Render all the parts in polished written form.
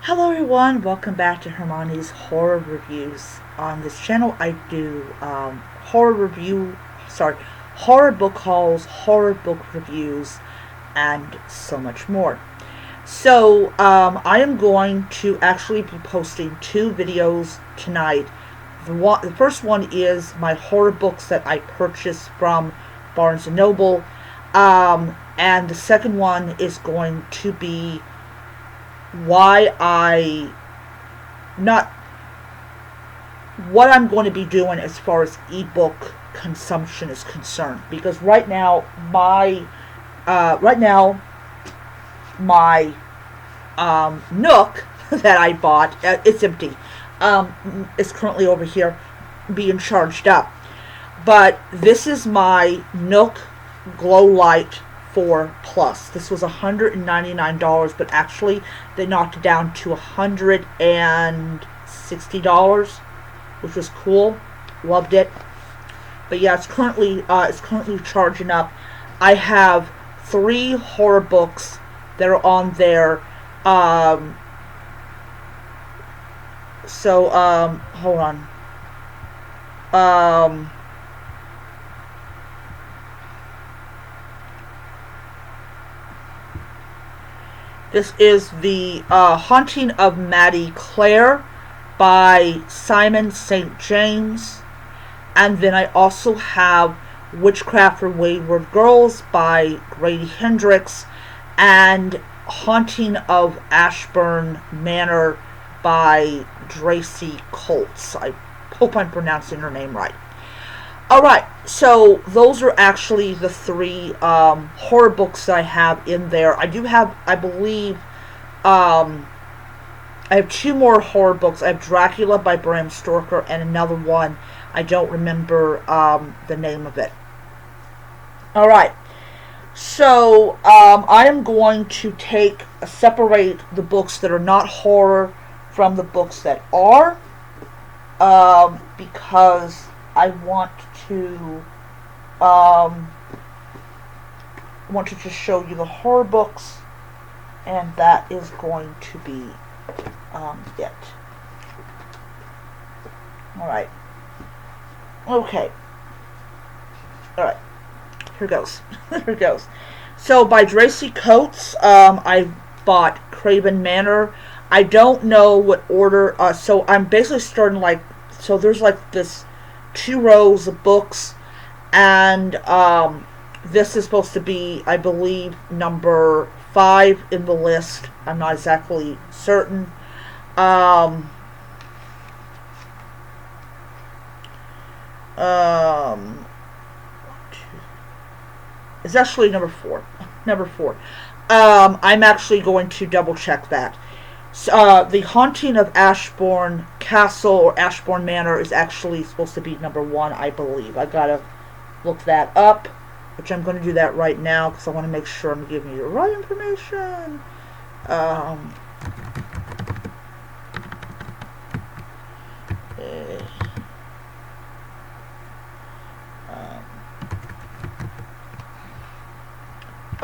Hello everyone, welcome back to Hermione's Horror Reviews. On this channel I do horror book hauls, horror book reviews, and so much more. So I am going to actually be posting two videos tonight. The first one is my horror books that I purchased from Barnes & Noble, and the second one is going to be why I not what I'm going to be doing as far as ebook consumption is concerned. Because right now my Nook that I bought, it's empty. It's currently over here being charged up. But this is my Nook Glow Light 4 Plus. This was $199, but actually they knocked it down to $160, which was cool. Loved it. But yeah, it's currently charging up. I have 3 horror books that are on there. Hold on. Um, This is the Haunting of Maddie Clare by Simon St. James. And then I also have Witchcraft for Wayward Girls by Grady Hendrix and Haunting of Ashbourne Manor by Tracy Colts. I hope I'm pronouncing her name right. Alright, so those are actually the 3 horror books that I have in there. I do have, I believe, I have 2 more horror books. I have Dracula by Bram Stoker and another one. I don't remember the name of it. Alright, so I am going to separate the books that are not horror from the books that are, because I want to just show you the horror books, and that is going to be it. Alright. Okay. Alright. Here goes. Here goes. So, by Tracy Coates, I bought Craven Manor. I don't know what order, so I'm basically starting so there's this 2 rows of books, and this is supposed to be, I believe, number 5 in the list. I'm not exactly certain. Um, it's actually number 4. Number 4. I'm actually going to double check that. The Haunting of Ashbourne Castle or Ashbourne Manor is actually supposed to be number 1, I believe. I gotta look that up, which I'm going to do that right now because I want to make sure I'm giving you the right information.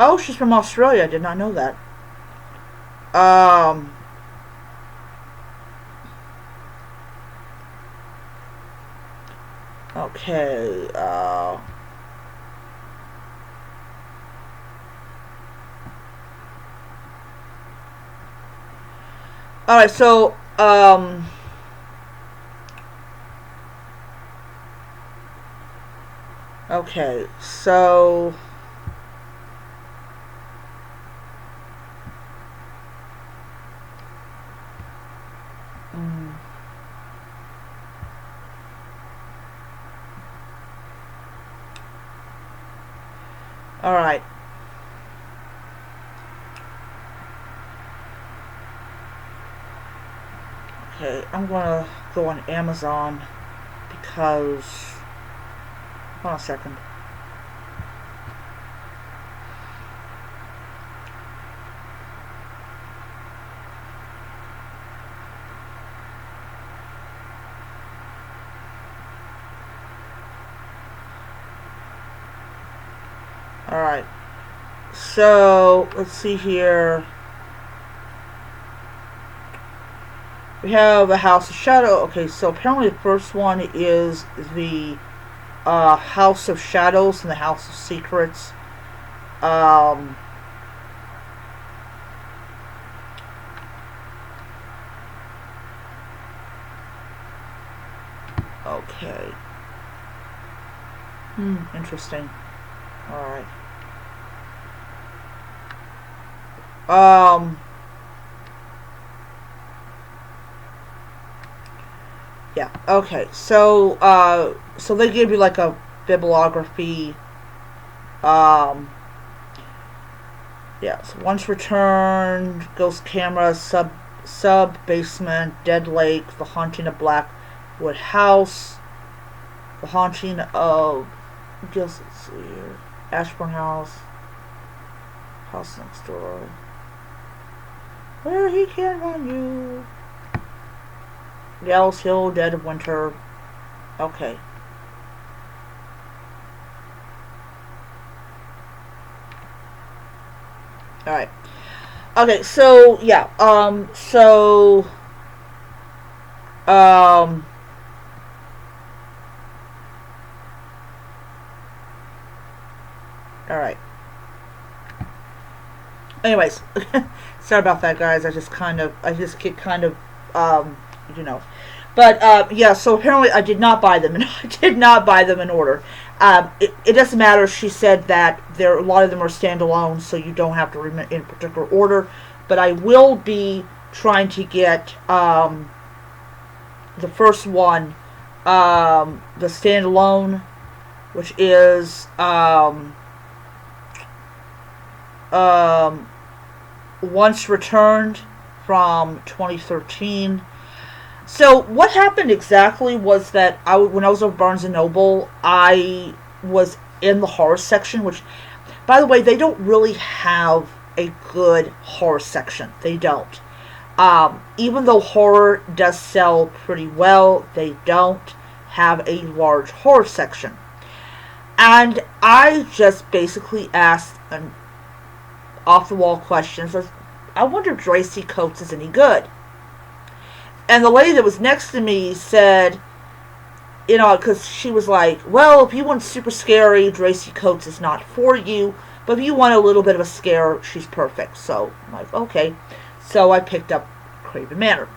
Oh, she's from Australia. I did not know that. Okay. Alright, so, okay, so, alright. Okay, I'm gonna go on Amazon because, hold on a second. Alright, so let's see here. We have a House of Shadow. Okay, so apparently the first one is the House of Shadows and the House of Secrets. Um, okay. Interesting. Alright. Um, yeah, okay. So they give you like a bibliography. Um, yeah, so once returned, ghost camera, sub basement, dead lake, the haunting of Blackwood House, the haunting of, I guess let's see here, Ashburn House, house next door, where he can run you, Gallows Hill, Dead of Winter. Okay. Alright. Okay, so yeah, um alright. Anyways, sorry about that, guys. I just get kind of, you know. But yeah, so apparently I did not buy them, and I did not buy them in order. It doesn't matter. She said that a lot of them are standalone, so you don't have to read in particular order. But I will be trying to get the first one, the standalone, which is um, Once Returned from 2013. So what happened exactly was that when I was over Barnes and Noble, I was in the horror section, which, by the way, they don't really have a good horror section. They don't. Even though horror does sell pretty well, they don't have a large horror section. And I just basically asked an off-the-wall questions. I wonder if Tracy Coates is any good. And the lady that was next to me said, because she was like, well, if you want super scary, Tracy Coates is not for you. But if you want a little bit of a scare, she's perfect. So I'm like, okay. So I picked up Craven Manor.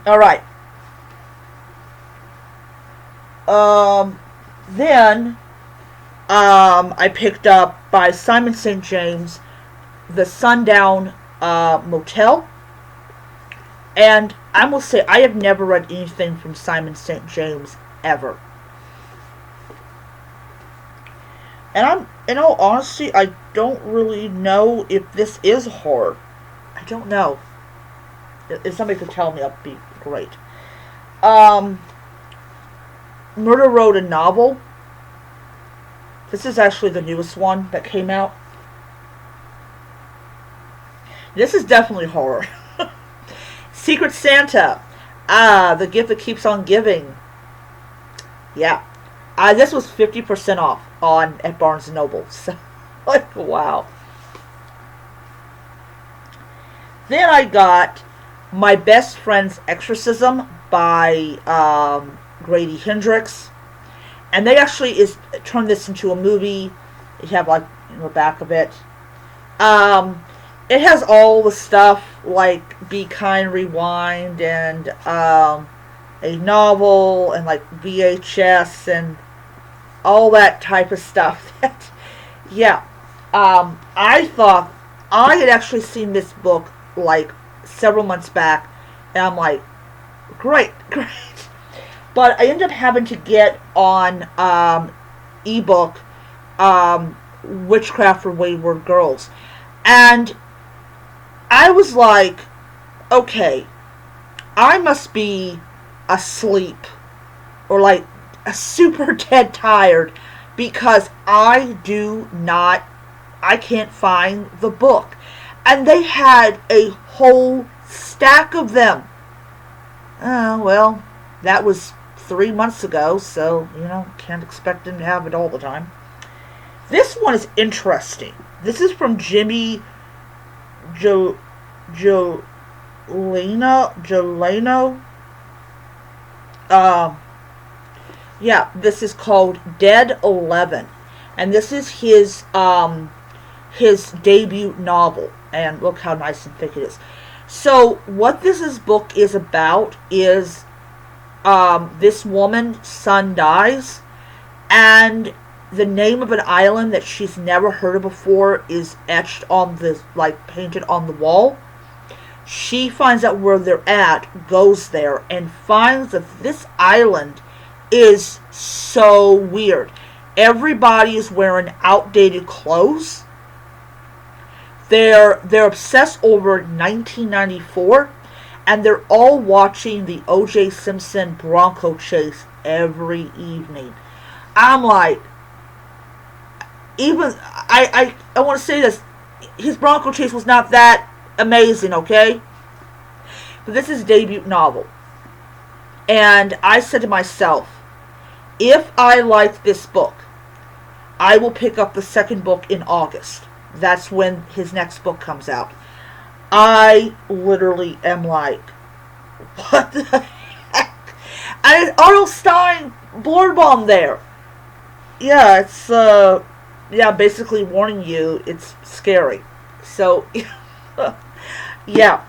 Alright. Then I picked up by Simon St. James The Sundown Motel. And I will say, I have never read anything from Simon St. James ever. And in all honesty, I don't really know if this is horror. I don't know. If somebody could tell me, that'd be great. Murder Road, a novel. This is actually the newest one that came out. This is definitely horror. Secret Santa. The Gift That Keeps on Giving. Yeah. This was 50% off at Barnes & Noble. So, like, wow. Then I got My Best Friend's Exorcism by Grady Hendrix. And they actually turned this into a movie. You have, like, in the back of it. It has all the stuff like Be Kind, Rewind, and a novel, and like VHS, and all that type of stuff. Yeah. I thought I had actually seen this book like several months back, and I'm like, great. But I ended up having to get on ebook Witchcraft for Wayward Girls. And I was like, okay, I must be asleep or like super dead tired because I can't find the book. And they had a whole stack of them. Well, that was 3 months ago, so, can't expect them to have it all the time. This one is interesting. This is from Jimmy Jeleno. Um, yeah, this is called Dead 11, and this is his debut novel. And look how nice and thick it is. So what book is about is this woman's son dies, and the name of an island that she's never heard of before is etched on the, like, painted on the wall. She finds out where they're at, goes there, and finds that this island is so weird. Everybody is wearing outdated clothes. They're obsessed over 1994, and they're all watching the O.J. Simpson Bronco chase every evening. I'm like, even I want to say this, his Bronco chase was not that amazing, okay? But this is his debut novel. And I said to myself, if I like this book, I will pick up the second book in August. That's when his next book comes out. I literally am like, what the heck? And it's Arnold Stein blurb on there. Yeah, it's, basically warning you it's scary. So, yeah.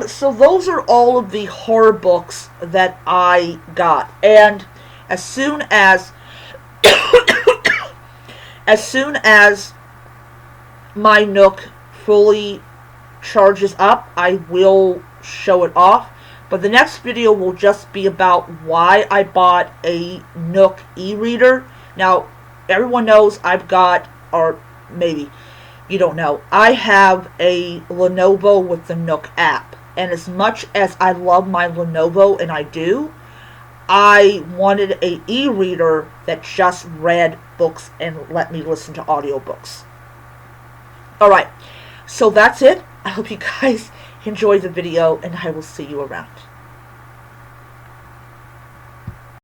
So those are all of the horror books that I got. And as soon as my Nook fully charges up, I will show it off. But the next video will just be about why I bought a Nook e-reader. Now, everyone knows I've got, or maybe you don't know, I have a Lenovo with the Nook app. And as much as I love my Lenovo, and I do, I wanted a e-reader that just read books and let me listen to audiobooks. Alright, so that's it. I hope you guys enjoyed the video, and I will see you around.